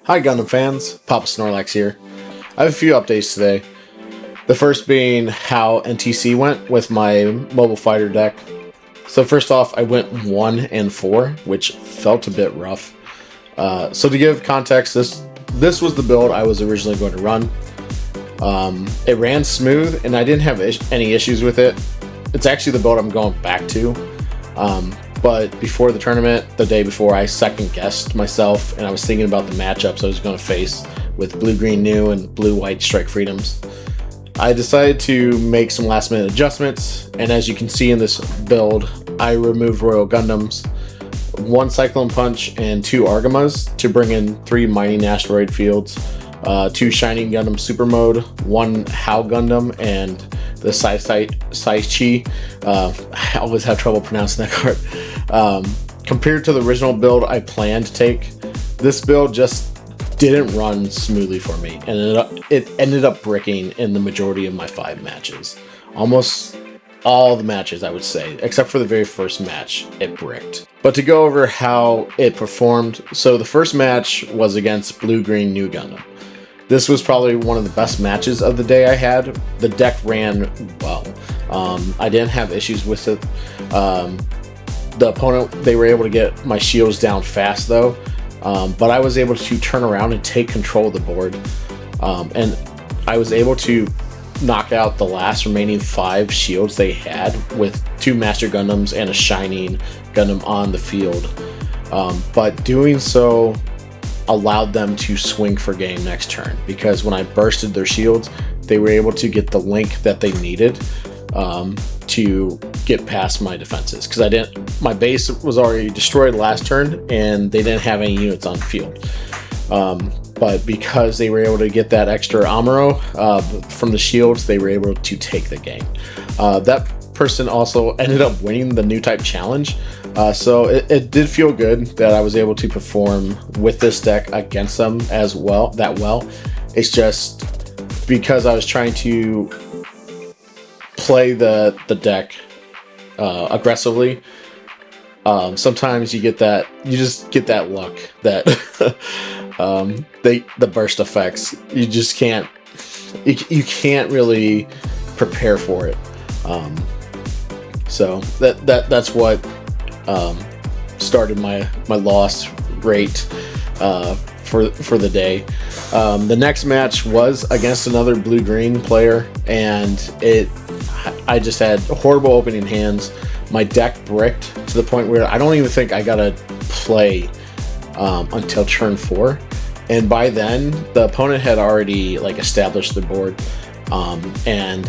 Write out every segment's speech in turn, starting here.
Hi Gundam fans, Papa Snorlax here. I have a few updates today. The first being how NTC went with my mobile fighter deck. So first off, I went 1 and 4, which felt a bit rough. So to give context, this was the build I was originally going to run. It ran smooth and I didn't have any issues with it. It's actually the build I'm going back to. But before the tournament, the day before, I second guessed myself and I was thinking about the matchups I was going to face with Blue-Green Nu and Blue-White Strike Freedoms. I decided to make some last minute adjustments, and as you can see in this build, I removed Royal Gundams, 1 Cyclone Punch and 2 Argamas to bring in 3 Mining Asteroid Fields, 2 Shining Gundam Super Mode, 1 Hao Gundam, and the Sai Chi. I always have trouble pronouncing that card. Compared to the original build I planned to take, this build just didn't run smoothly for me, and it ended up bricking in the majority of my 5 matches. Almost all the matches, I would say, except for the very first match, it bricked. But to go over how it performed, so the first match was against Blue-Green Nu Gundam. This was probably one of the best matches of the day I had. The deck ran well. I didn't have issues with it. The opponent, they were able to get my shields down fast though. But I was able to turn around and take control of the board. And I was able to knock out the last remaining 5 shields they had with 2 Master Gundams and a Shining Gundam on the field. But doing so allowed them to swing for game next turn, because when I bursted their shields, they were able to get the link that they needed to get past my defenses, because my base was already destroyed last turn and they didn't have any units on the field. But because they were able to get that extra ammo from the shields, they were able to take the game. That person also ended up winning the new type challenge. So it did feel good that I was able to perform with this deck against them as well. It's just because I was trying to play the deck aggressively. Sometimes you just get that luck that the burst effects, you can't really prepare for it. So that's what started my loss rate for the day. The next match was against another blue-green player, and I just had horrible opening hands. My deck bricked to the point where I don't even think I got to play until turn 4, and by then the opponent had already established the board, and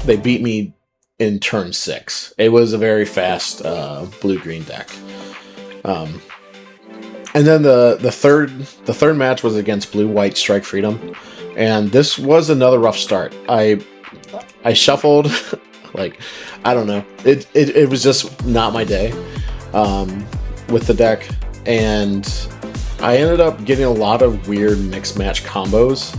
they beat me in turn 6. It was a very fast blue-green deck. And then the third match was against Blue-White Strike Freedom, and this was another rough start. I shuffled I don't know. It was just not my day with the deck, and I ended up getting a lot of weird mixed match combos.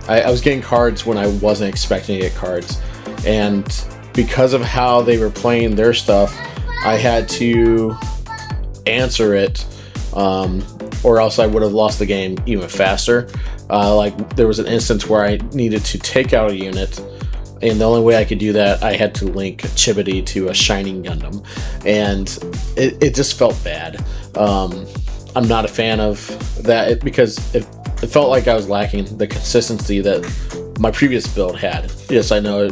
I was getting cards when I wasn't expecting to get cards, and because of how they were playing their stuff, I had to answer it, or else I would have lost the game even faster. There was an instance where I needed to take out a unit, and the only way I could do that, I had to link Chibity to a Shining Gundam, and it just felt bad. I'm not a fan of that because it felt like I was lacking the consistency that my previous build had. Yes, I know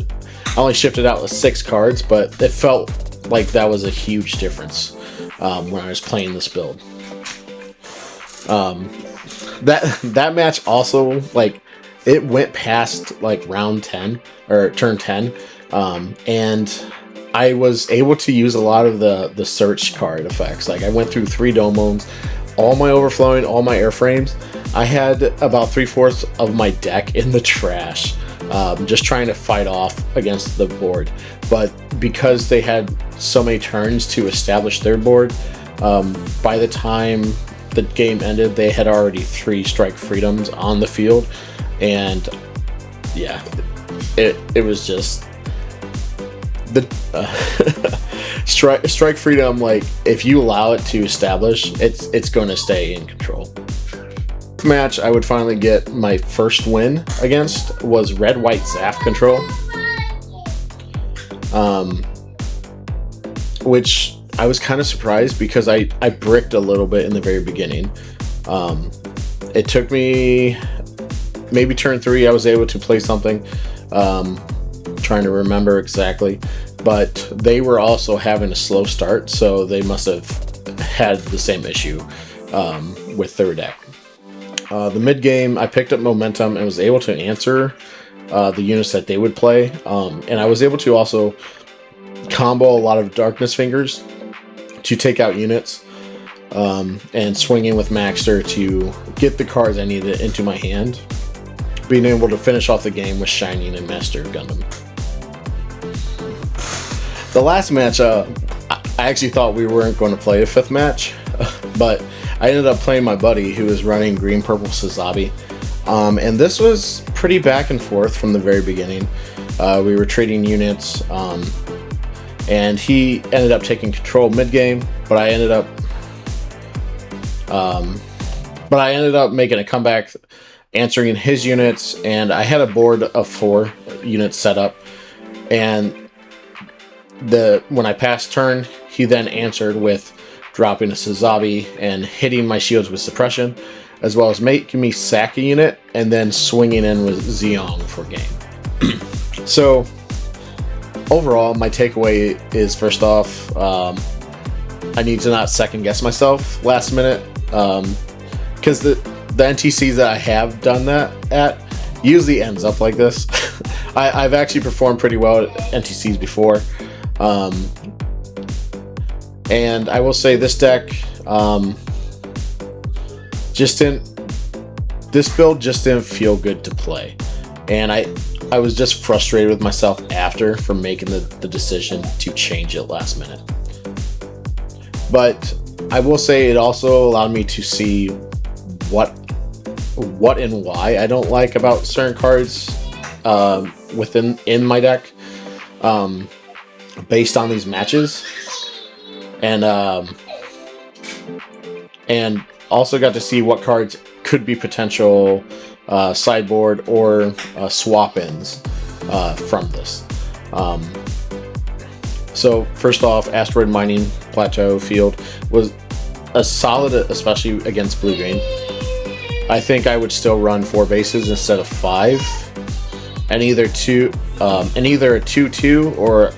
I only shifted out with 6 cards, but it felt like that was a huge difference when I was playing this build. That match also, it went past round 10 or turn 10, and I was able to use a lot of the search card effects. I went through 3 Domons, all my overflowing, all my airframes. I had about 3/4 of my deck in the trash, just trying to fight off against the board. But because they had so many turns to establish their board, by the time the game ended, they had already 3 Strike Freedoms on the field, and yeah, it was just the Strike Freedom. If you allow it to establish, it's going to stay in control. Match I would finally get my first win against was Red-White ZAFT Control, which I was kind of surprised because I bricked a little bit in the very beginning. It took me maybe turn 3 I was able to play something, trying to remember exactly, but they were also having a slow start, so they must have had the same issue with their deck. The mid game, I picked up momentum and was able to answer the units that they would play, and I was able to also combo a lot of Darkness Fingers to take out units, and swing in with Maxter to get the cards I needed into my hand, being able to finish off the game with Shining and Master Gundam. The last match, I actually thought we weren't going to play a 5th match, but I ended up playing my buddy who was running green-purple Sazabi, and this was pretty back and forth from the very beginning. We were trading units, and he ended up taking control mid-game, but I ended up making a comeback, answering his units, and I had a board of 4 units set up, and when I passed turn, he then answered with dropping a Sazabi and hitting my shields with suppression, as well as making me sack a unit and then swinging in with Zeong for game. So overall, my takeaway is, first off, I need to not second guess myself last minute, because the NTCs that I have done that at usually ends up like this. I've actually performed pretty well at NTCs before. And I will say this deck this build just didn't feel good to play, and I was just frustrated with myself after for making the decision to change it last minute. But I will say it also allowed me to see what and why I don't like about certain cards in my deck, based on these matches. And also got to see what cards could be potential sideboard or swap-ins from this. So first off, Asteroid Mining Plateau Field was a solid, especially against blue-green. I think I would still run 4 bases instead of 5, and either a 2/2 or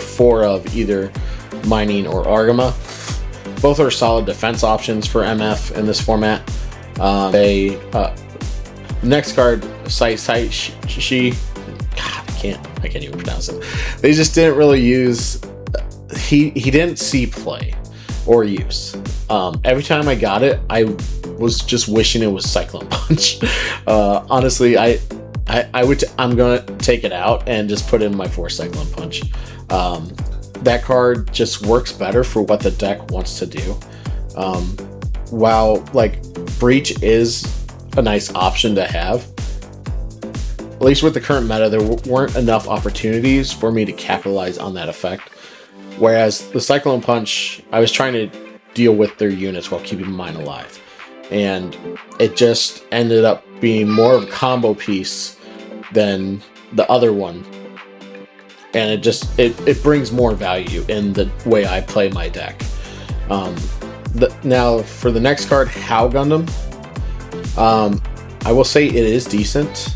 4 of either Mining or Argama. Both are solid defense options for MF in this format. Next card, Shi. God, I can't even pronounce it. They just didn't really use. He didn't see play or use. Every time I got it, I was just wishing it was Cyclone Punch. Honestly, I'm gonna take it out and just put in my 4 Cyclone Punch. That card just works better for what the deck wants to do. While like Breach is a nice option to have, at least with the current meta, there weren't enough opportunities for me to capitalize on that effect. Whereas the Cyclone Punch, I was trying to deal with their units while keeping mine alive, and it just ended up being more of a combo piece than the other one. And it brings more value in the way I play my deck. Now for the next card, How Gundam, I will say it is decent,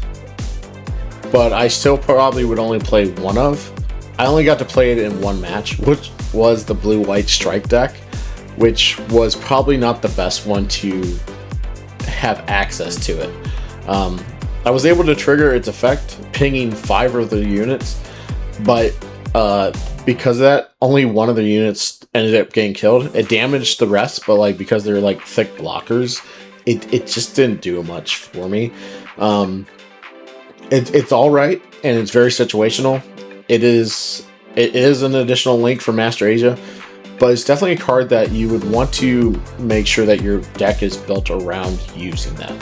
but I still probably would only play one of. I only got to play it in 1 match, which was the blue-white strike deck, which was probably not the best one to have access to it. I was able to trigger its effect, pinging 5 of the units, but because of that, only 1 of the units ended up getting killed. It damaged the rest, but like because they're like thick blockers, it just didn't do much for me. It's all right, and it's very situational. It is an additional link for Master Asia, but it's definitely a card that you would want to make sure that your deck is built around using that.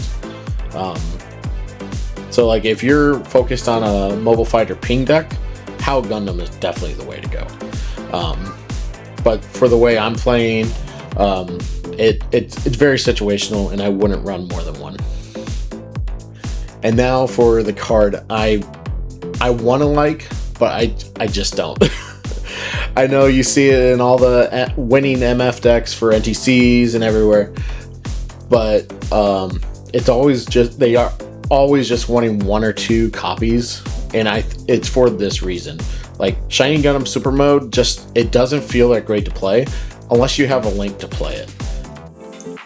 So like if you're focused on a mobile fighter ping deck, How Gundam is definitely the way to go. But for the way I'm playing, It's very situational, and I wouldn't run more than one. And now for the card I want to like, but I just don't. I know you see it in all the winning MF decks for NTCs and everywhere, but it's always just, they are always just wanting 1 or 2 copies, and it's for this reason. Like Shining Gundam Super Mode, just, it doesn't feel that great to play unless you have a link to play it.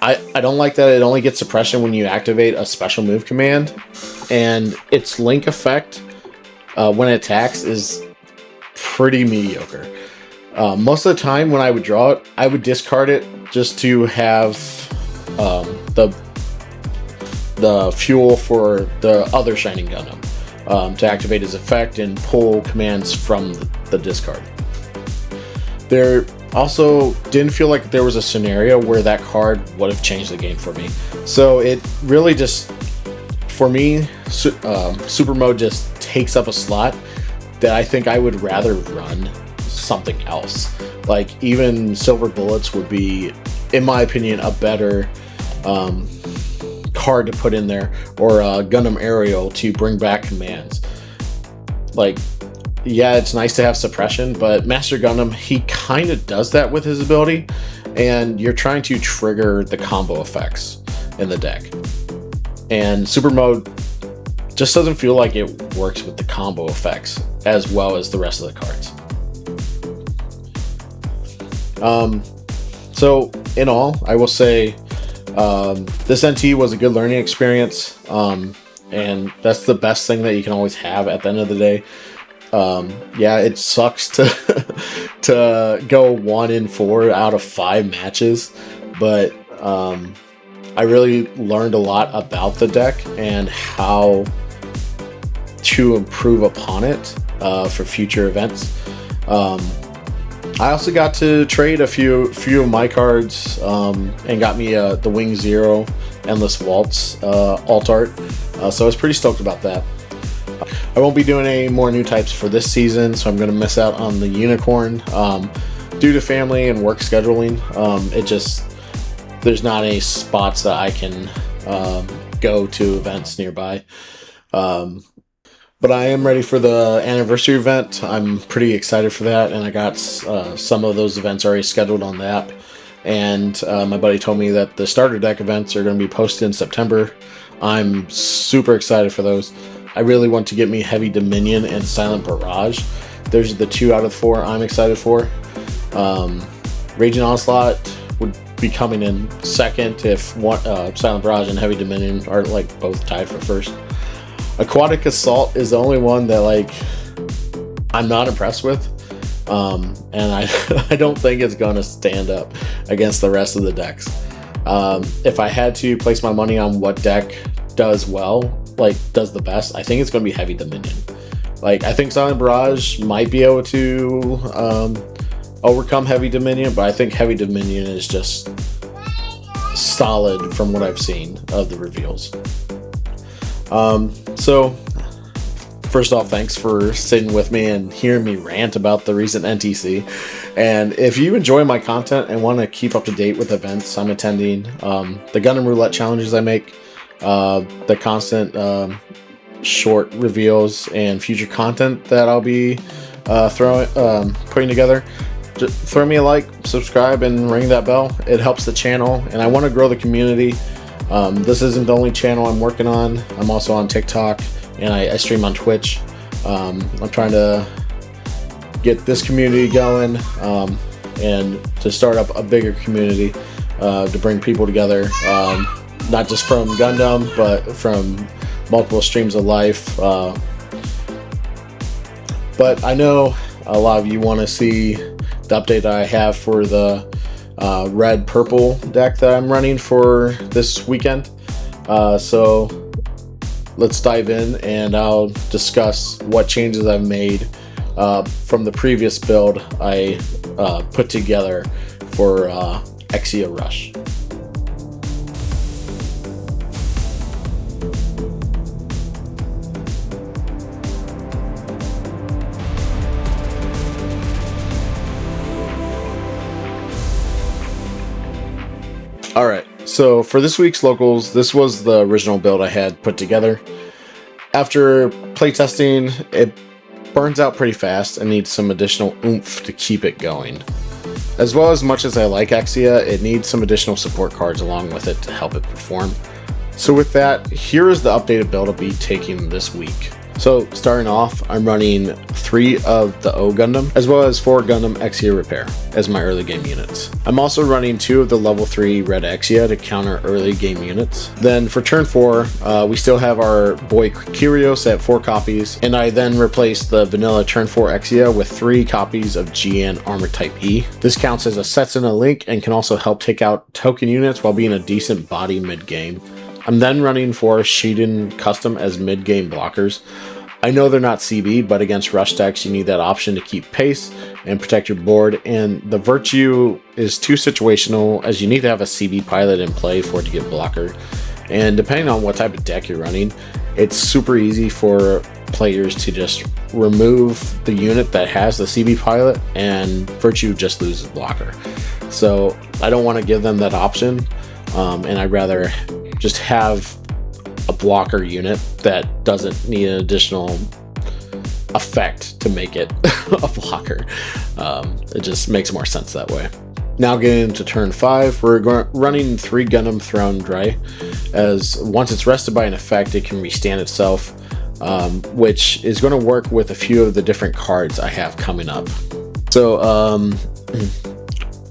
I don't like that it only gets suppression when you activate a special move command, and its link effect when it attacks is pretty mediocre. Most of the time when I would draw it, I would discard it just to have the fuel for the other Shining Gundam to activate his effect and pull commands from the discard. There also didn't feel like there was a scenario where that card would have changed the game for me. So it really just, for me, Super Mode just takes up a slot that I think I would rather run something else. Like even Silver Bullets would be, in my opinion, a better card to put in there, or Gundam Aerial to bring back commands. Like, yeah, it's nice to have suppression, but Master Gundam, he kind of does that with his ability, and you're trying to trigger the combo effects in the deck. And Super Mode just doesn't feel like it works with the combo effects as well as the rest of the cards. So in all, I will say this NT was a good learning experience, and that's the best thing that you can always have at the end of the day. Yeah, it sucks to to go 1-4 out of 5 matches, but I really learned a lot about the deck and how to improve upon it for future events. I also got to trade a few of my cards and got me the Wing Zero Endless Waltz alt art, so I was pretty stoked about that. I won't be doing any more new types for this season, so I'm going to miss out on the Unicorn due to family and work scheduling. There's not any spots that I can go to events nearby. But I am ready for the anniversary event. I'm pretty excited for that, and I got some of those events already scheduled on that. And my buddy told me that the starter deck events are going to be posted in September. I'm super excited for those. I really want to get me Heavy Dominion and Silent Barrage. Those are the 2 out of 4 I'm excited for. Raging Onslaught would be coming in second if Silent Barrage and Heavy Dominion are like both tied for first. Aquatic Assault is the only one that like I'm not impressed with, and I don't think it's going to stand up against the rest of the decks. If I had to place my money on what deck does well, like does the best, I think it's going to be Heavy Dominion. Like I think Silent Barrage might be able to overcome Heavy Dominion, but I think Heavy Dominion is just solid from what I've seen of the reveals. So first off, thanks for sitting with me and hearing me rant about the recent NTC. And if you enjoy my content and want to keep up to date with events I'm attending, the Gundam Roulette challenges I make, the constant short reveals and future content that I'll be putting together, just throw me a like, subscribe, and ring that bell. It helps the channel, and I want to grow the community. This isn't the only channel I'm working on. I'm also on TikTok, and I stream on Twitch. I'm trying to get this community going and to start up a bigger community to bring people together, not just from Gundam, but from multiple streams of life. But I know a lot of you want to see the update that I have for the red-purple deck that I'm running for this weekend. So let's dive in, and I'll discuss what changes I've made from the previous build I put together for Exia Rush. Alright, so for this week's locals, this was the original build I had put together. After playtesting, it burns out pretty fast and needs some additional oomph to keep it going. As well, as much as I like Exia, it needs some additional support cards along with it to help it perform. So with that, here is the updated build I'll be taking this week. So starting off, I'm running 3 of the Nu Gundam, as well as 4 Gundam Exia Repair as my early game units. I'm also running 2 of the level 3 Red Exia to counter early game units. Then for turn 4, we still have our boy Kyrios at 4 copies, and I then replaced the vanilla turn 4 Exia with 3 copies of GN Armor Type E. This counts as a Setsuna link and can also help take out token units while being a decent body mid-game. I'm then running 4 Shiden Custom as mid-game blockers. I know they're not CB, but against rush decks you need that option to keep pace and protect your board, and the Virtue is too situational as you need to have a CB pilot in play for it to get blocker. And depending on what type of deck you're running, it's super easy for players to just remove the unit that has the CB pilot and Virtue just loses blocker. So I don't want to give them that option, and I'd rather just have a blocker unit that doesn't need an additional effect to make it a blocker. It just makes more sense that way. Now getting into turn 5, we're running 3 Gundam Throne Dry, as once it's rested by an effect, it can restand itself, which is going to work with a few of the different cards I have coming up. So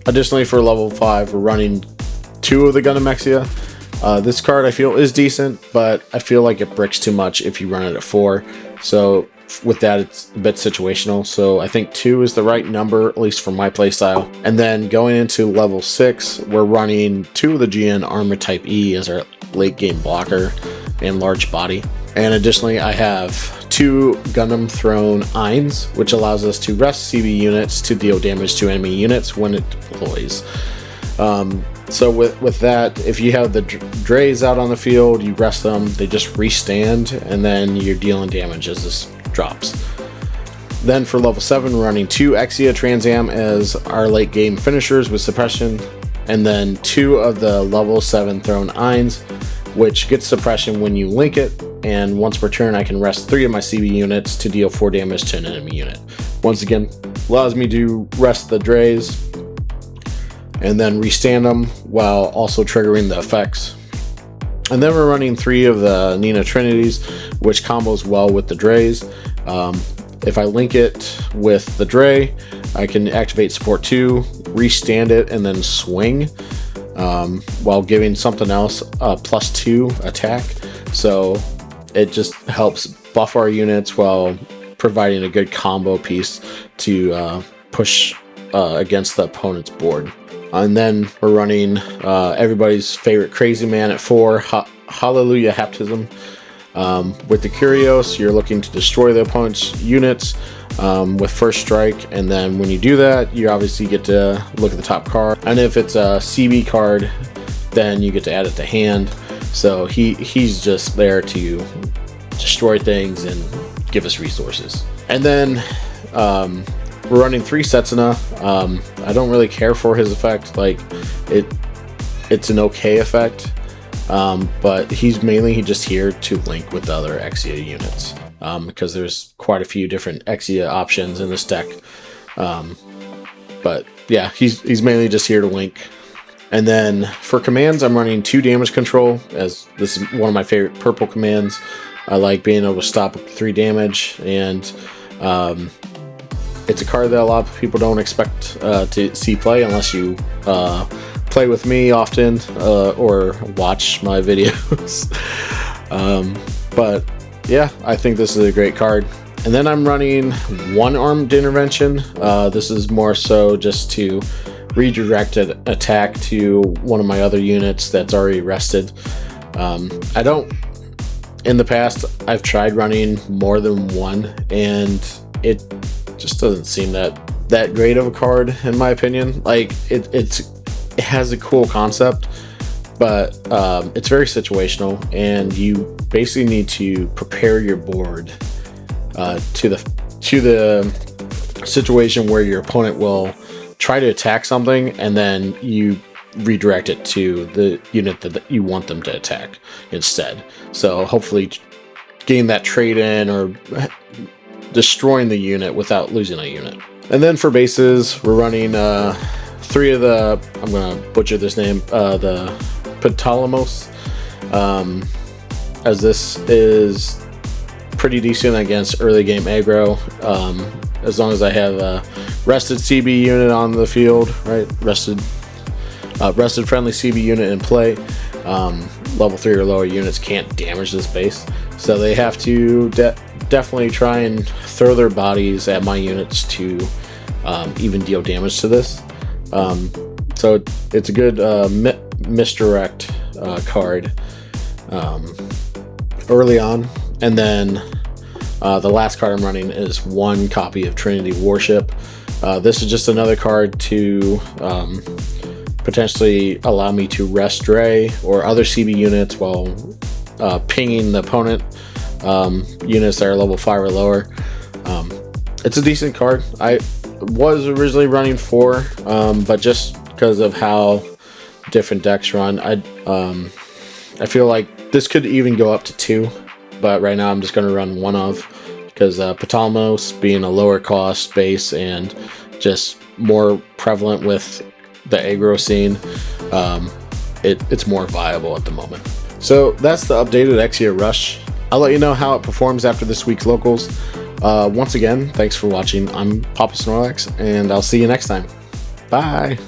additionally, for level 5, we're running 2 of the Gundam Exia. This card I feel is decent, but I feel like it bricks too much if you run it at 4. So with that, it's a bit situational. So I think 2 is the right number, at least for my playstyle. And then going into level 6, we're running 2 of the GN Armor Type E as our late game blocker and large body. And additionally, I have 2 Gundam Throne Eins, which allows us to rest CB units to deal damage to enemy units when it deploys. So with that, if you have the Drays out on the field, you rest them, they just restand, and then you're dealing damage as this drops. Then for level 7, we're running 2 Exia Transam as our late game finishers with suppression, and then 2 of the level 7 Throne Eins, which gets suppression when you link it, and once per turn I can rest 3 of my CB units to deal 4 damage to an enemy unit. Once again, allows me to rest the Drays and then restand them while also triggering the effects. And then we're running 3 of the Nina Trinities, which combos well with the Drays. If I link it with the Dray, I can activate support 2, restand it, and then swing, while giving something else a +2 attack. So it just helps buff our units while providing a good combo piece to push against the opponent's board. And then we're running everybody's favorite crazy man at 4, Hallelujah Haptism. With the Kyrios, you're looking to destroy the opponent's units with first strike, and then when you do that, you obviously get to look at the top card, and if it's a CB card, then you get to add it to hand. So he's just there to destroy things and give us resources. And then we're running 3 Setsuna. I don't really care for his effect. Like, it's an okay effect, but he's mainly just here to link with the other Exia units, because there's quite a few different Exia options in this deck. But yeah, he's mainly just here to link. And then for commands, I'm running 2 damage control, as this is one of my favorite purple commands. I like being able to stop up to 3 damage, and it's a card that a lot of people don't expect to see play unless you play with me often or watch my videos. But yeah, I think this is a great card. And then I'm running 1 armed intervention. This is more so just to redirect an attack to one of my other units that's already rested. In the past, I've tried running more than 1, and it just doesn't seem that great of a card, in my opinion. Like, it has a cool concept, but it's very situational, and you basically need to prepare your board to the situation where your opponent will try to attack something, and then you redirect it to the unit that you want them to attack instead. So hopefully gain that trade in or destroying the unit without losing a unit. And then for bases, we're running 3 of the, I'm gonna butcher this name, the Ptolemos, as this is pretty decent against early game aggro, as long as I have a rested CB unit on the field, right? Rested friendly CB unit in play. Level 3 or lower units can't damage this base, so they have to definitely try and throw their bodies at my units to even deal damage to this. So it's a good misdirect card early on. And then the last card I'm running is 1 copy of Trinity Warship. This is just another card to potentially allow me to rest Dre or other CB units while pinging the opponent units that are level 5 or lower. It's a decent card. I was originally running 4, but just because of how different decks run, I feel like this could even go up to 2, but right now I'm just going to run 1 of, because Ptolemos being a lower cost base and just more prevalent with the aggro scene, it's more viable at the moment. So that's the updated Exia Rush. I'll let you know how it performs after this week's locals. Once again, thanks for watching. I'm Papa Snorlax, and I'll see you next time. Bye!